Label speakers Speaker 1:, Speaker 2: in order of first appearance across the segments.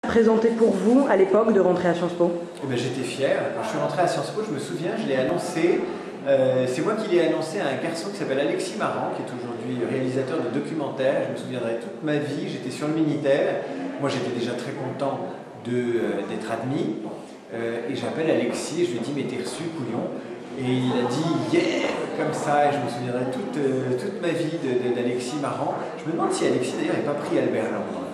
Speaker 1: Présenté pour vous à l'époque de rentrer à Sciences Po?
Speaker 2: Eh ben, j'étais fier. Quand je suis rentré à Sciences Po, je me souviens, je l'ai annoncé. C'est moi qui l'ai annoncé à un garçon qui s'appelle Alexis Marant, qui est aujourd'hui réalisateur de documentaires. Je me souviendrai toute ma vie. J'étais sur le Minitel. Moi, j'étais déjà très content d'être admis. Et j'appelle Alexis et je lui dis, mais t'es reçu, couillon? Et il a dit yeah, comme ça, et je me souviendrai toute ma vie d'Alexis Marant. Je me demande si Alexis d'ailleurs n'est pas pris Albert Londres.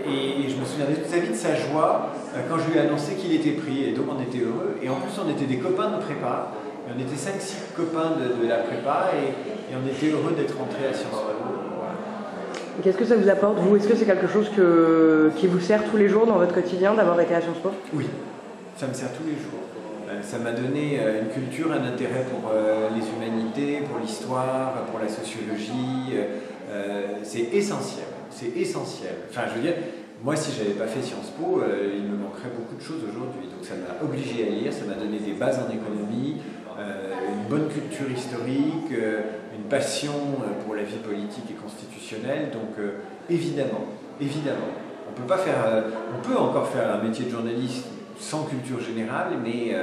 Speaker 2: Et je me souviendrai toute sa vie de sa joie quand je lui ai annoncé qu'il était pris, et donc on était heureux. Et en plus on était des copains de prépa, et on était 5-6 copains de la prépa, et on était heureux d'être rentrés à Sciences Po.
Speaker 1: Qu'est-ce que ça vous apporte, vous? Est-ce que c'est quelque chose qui vous sert tous les jours dans votre quotidien d'avoir été à Sciences Po?
Speaker 2: Oui, ça me sert tous les jours. Ça m'a donné une culture, un intérêt pour les humanités, pour l'histoire, pour la sociologie. C'est essentiel, c'est essentiel. Enfin, je veux dire, moi, si je n'avais pas fait Sciences Po, il me manquerait beaucoup de choses aujourd'hui. Donc ça m'a obligé à lire, ça m'a donné des bases en économie, une bonne culture historique, une passion pour la vie politique et constitutionnelle. Donc évidemment, on peut encore faire un métier de journaliste sans culture générale, mais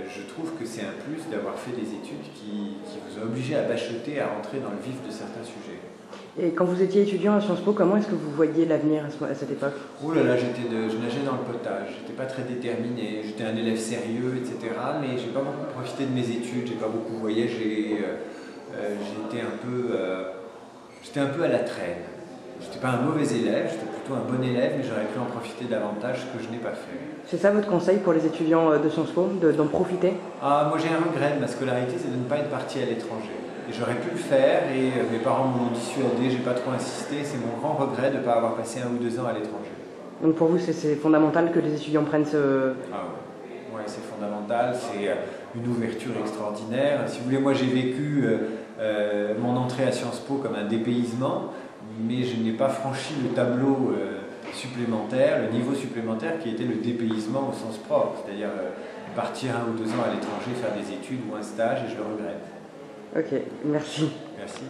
Speaker 2: je trouve que c'est un plus d'avoir fait des études qui vous ont obligé à bachoter, à rentrer dans le vif de certains sujets.
Speaker 1: Et quand vous étiez étudiant à Sciences Po, comment est-ce que vous voyiez l'avenir à cette époque?
Speaker 2: Oh là là, je nageais dans le potage, j'étais pas très déterminé, j'étais un élève sérieux, etc. Mais j'ai pas beaucoup profité de mes études, j'ai pas beaucoup voyagé, j'étais un peu à la traîne. J'étais pas un mauvais élève, j'étais plutôt un bon élève, mais j'aurais pu en profiter davantage, ce que je n'ai pas fait.
Speaker 1: C'est ça votre conseil pour les étudiants de Sciences Po, d'en profiter?
Speaker 2: Moi j'ai un regret de ma scolarité, c'est de ne pas être parti à l'étranger. Et j'aurais pu le faire, et mes parents m'ont dissuadé, j'ai pas trop insisté, c'est mon grand regret de ne pas avoir passé 1 ou 2 ans à l'étranger.
Speaker 1: Donc pour vous c'est fondamental que les étudiants prennent ce...
Speaker 2: Ah ouais, c'est fondamental, c'est une ouverture extraordinaire. Si vous voulez, moi j'ai vécu mon entrée à Sciences Po comme un dépaysement, mais je n'ai pas franchi le tableau supplémentaire, le niveau supplémentaire qui était le dépaysement au sens propre, c'est-à-dire partir 1 ou 2 ans à l'étranger, faire des études ou un stage, et je le regrette.
Speaker 1: Ok, merci.
Speaker 2: Merci.